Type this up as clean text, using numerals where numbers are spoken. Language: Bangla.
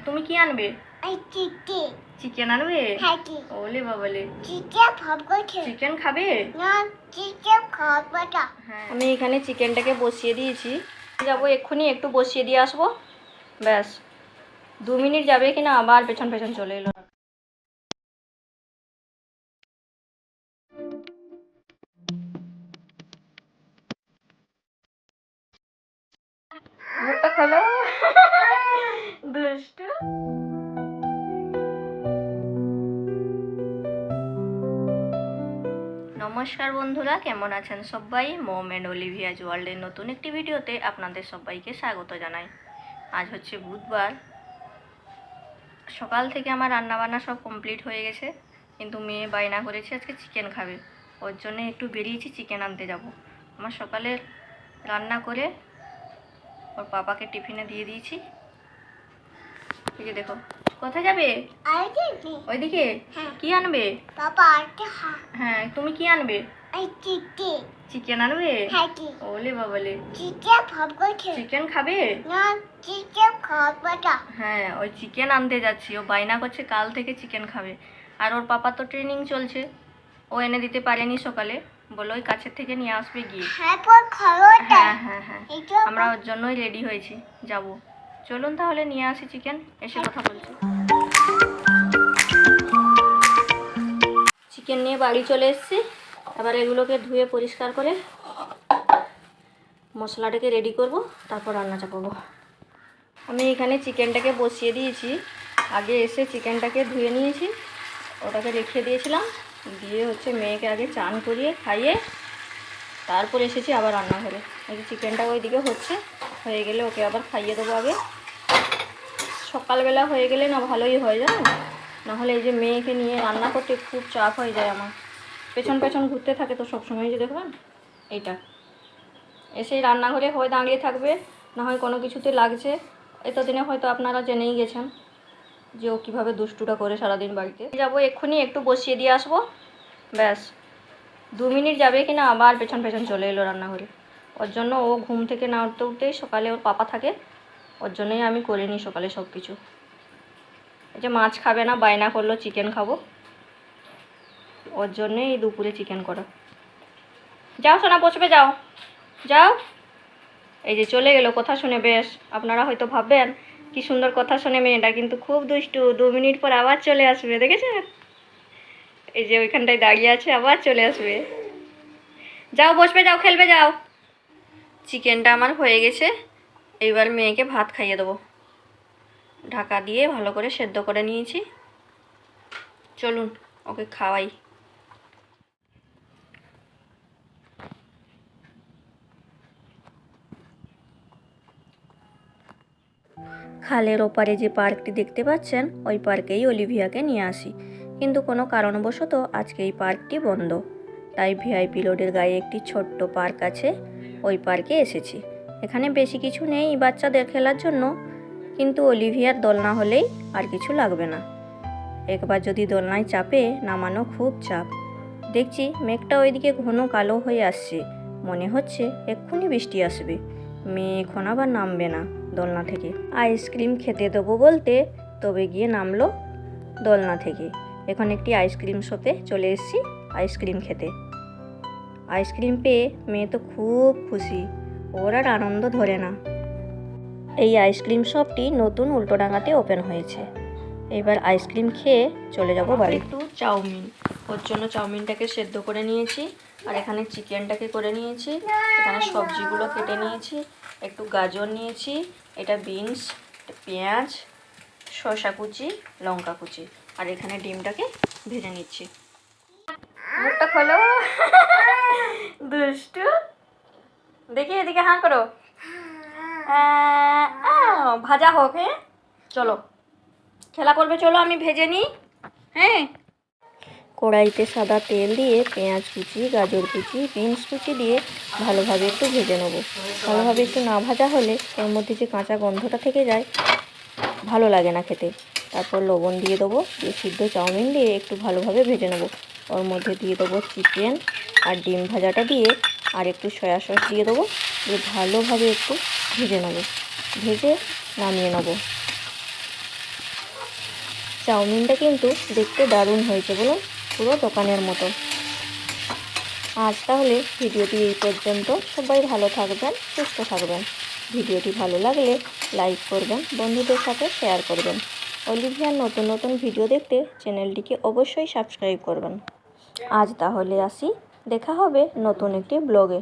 তুমি কি আনবে? চিকেন আনবে? ওলে বাবালে, চিকেন খাবে? হ্যাঁ, আমি এখানে চিকেনটাকে বসিয়ে দিয়েছি। যাবো এক্ষুনি, একটু বসিয়ে দিয়ে আসবো, ব্যাস 2 মিনিট যাবে কিনা আবার পেছন পেছন চলে এলো। মুখটা খোলো দুষ্টু। নমস্কার বন্ধুরা, কেমন আছেন সবাই? মম অ্যান্ড অলিভিয়াজ ওয়ার্ল্ডের নতুন একটি ভিডিওতে আপনাদের সবাইকে স্বাগত জানাই। আজ হচ্ছে বুধবার। সকাল থেকে আমার রান্নাবান্না সব কমপ্লিট হয়ে গেছে, কিন্তু মেয়ে বায়না করেছে আজকে চিকেন খাবে, ওর জন্য একটু বেরিয়েছি চিকেন আনতে যাব। আমার সকালে রান্না করে ওর পাপাকে টিফিনে দিয়ে দিয়েছি। এই যে দেখো, কোথায় যাবে? ওইদিকে। কি আনবে? হ্যাঁ, তুমি কি আনবে? চিকেন আনবে? ওলে বাবালে, চিকেন খাবে? হ্যাঁ, ওই চিকেন আনতে যাচ্ছি। ও বায়না করছে কাল থেকে চিকেন খাবে। আর ওর পাপা তো ট্রেনিং চলছে, ও এনে দিতে পারেনি সকালে, বলো ওই কাছের থেকে নিয়ে আসবে গিয়ে। হ্যাঁ হ্যাঁ হ্যাঁ, আমরা ওর জন্যই রেডি হয়েছি, যাব। চলুন তাহলে নিয়ে আসি চিকেন, এসে কথা বলছি। চিকেন নিয়ে বাড়ি চলে এসেছি। এবার এগুলোকে ধুয়ে পরিষ্কার করে মশলাটাকে রেডি করব, তারপর রান্না চাপাবো। আমি এখানে চিকেনটাকে বসিয়ে দিয়েছি। আগে এসে চিকেনটাকে ধুয়ে নিয়েছি, ওটাকে রেখে দিয়েছিলাম। দিয়ে হচ্ছে মেয়েকে আগে চান করিয়ে খাইয়ে তারপর এসেছি আবার রান্নাঘরে। এই যে চিকেনটা ওইদিকে হচ্ছে, হয়ে গেলে ওকে আবার খাইয়ে দেবো আগে। সকালবেলা হয়ে গেলে না ভালোই হয়, জানেন, নাহলে এই যে মেয়েকে নিয়ে রান্না করতে খুব চাপ হয়ে যায় আমার। পেছন পেছন ঘুরতে থাকে তো সবসময়, যে দেখবেন এইটা এসে রান্নাঘরে হয় দাঁড়িয়ে থাকবে, না হয় কোনো কিছুতে লাগছে। এতদিনে হয়তো আপনারা জেনেই গেছেন যে ও কীভাবে দুষ্টুটা করে সারাদিন বাড়িতে। যাবো এক্ষুনি, একটু বসিয়ে দিয়ে আসবো, ব্যাস 2 মিনিট যাবে কিনা আবার পেছন পেছন চলে এলো রান্নাঘরে। ওর জন্য ও ঘুম থেকে না উঠতে উঠতেই সকালে ওর পাপা থাকে, ওর জন্যই আমি করে নিই সকালে সব কিছু। এই যে মাছ খাবে না, বায়না করলো চিকেন খাবো, ওর জন্যই এই দুপুরে চিকেন করা। যাও সোনা, বসবে, যাও যাও। এই যে চলে গেলো কথা শুনে। বেশ, আপনারা হয়তো ভাববেন কি সুন্দর কথা শুনে মেয়েটা, কিন্তু খুব দুষ্টু। 2 মিনিট পর আবার চলে আসবে, দেখেছেন? এই যে ওইখানটায় দাঁড়িয়ে আছে, আবার চলে আসবে। যাও বসবে, যাও খেলবে, যাও। চিকেনটা আমার হয়ে গেছে, এইবার মেয়েকে ভাত খাইয়ে দেবো। ঢাকা দিয়ে ভালো করে সেদ্ধ করে নিয়েছি, চলুন ওকে খাওয়াই। খালের ওপারে যে পার্কটি দেখতে পাচ্ছেন, ওই পার্কেই অলিভিয়াকে নিয়ে আসি, কিন্তু কোনো কারণবশত আজকে এই পার্কটি বন্ধ। তাই ভিআইপি রোডের গায়ে একটি ছোট্ট পার্ক আছে, ওই পার্কে এসেছি। এখানে বেশি কিছু নেই বাচ্চাদের খেলার জন্য, কিন্তু অলিভিয়ার দোলনা হলেই আর কিছু লাগবে না। একবার যদি দোলনায় চাপে, নামানো খুব চাপ। দেখছি মেঘটা ওইদিকে ঘন কালো হয়ে আসছে, মনে হচ্ছে এক্ষুনি বৃষ্টি আসবে। মেয়ে এখন আবার নামবে না দোলনা থেকে। আইসক্রিম খেতে দেবো বলতে তবে গিয়ে নামলো দোলনা থেকে। এখন একটি আইসক্রিম শপে চলে এসেছি আইসক্রিম খেতে। আইসক্রিম পেয়ে মেয়ে তো খুব খুশি, ওর আর আনন্দ ধরে না। এই আইসক্রিম শপটি নতুন উল্টোডাঙাতে ওপেন হয়েছে। এবার আইসক্রিম খেয়ে চলে যাব বাড়ি। একটু চাউমিন, ওর জন্য চাউমিনটাকে সেদ্ধ করে নিয়েছি, আর এখানে চিকেনটাকে করে নিয়েছি। এখানে সবজিগুলো কেটে নিয়েছি, একটু গাজর নিয়েছি, এটা বিনস, পেঁয়াজ, শসা কুচি, লঙ্কা কুচি, আর এখানে ডিমটাকে ভেজে নিচ্ছি। মুখটা খোলো দুষ্টু, দেখি এদিকে হাঁ করো। ভাজা হোক, হ্যাঁ চলো খেলা করবে, চলো আমি ভেজে নিই। হ্যাঁ, কড়াইতে সাদা তেল দিয়ে পেঁয়াজ কুচি, গাজর কুচি, বিনস কুচি দিয়ে ভালোভাবে একটু ভেজে নেবো। ভালোভাবে একটু না ভাজা হলে ওর মধ্যে যে কাঁচা গন্ধটা থেকে যায়, ভালো লাগে না খেতে। তারপর লবণ দিয়ে দেবো, দিয়ে সিদ্ধ চাউমিন দিয়ে একটু ভালোভাবে ভেজে নেবো। ওর মধ্যে দিয়ে দেবো চিকেন আর ডিম ভাজাটা দিয়ে, আর একটু সয়া সস দিয়ে দেবো, দিয়ে ভালোভাবে একটু ভেজে নেবো, ভেজে নামিয়ে নেবো। চাউমিনটা কিন্তু দেখতে দারুণ হয়েছে বলুন, পুরো দোকানের মতো। আজ তাহলে ভিডিওটি এই পর্যন্ত। সবাই ভালো থাকবেন, সুস্থ থাকবেন। ভিডিওটি ভালো লাগলে লাইক করবেন, বন্ধুদের সাথে শেয়ার করবেন। অলিভিয়ার নতুন নতুন ভিডিও দেখতে চ্যানেলটিকে অবশ্যই সাবস্ক্রাইব করবেন। আজ তাহলে আসি, দেখা হবে নতুন একটি ব্লগে।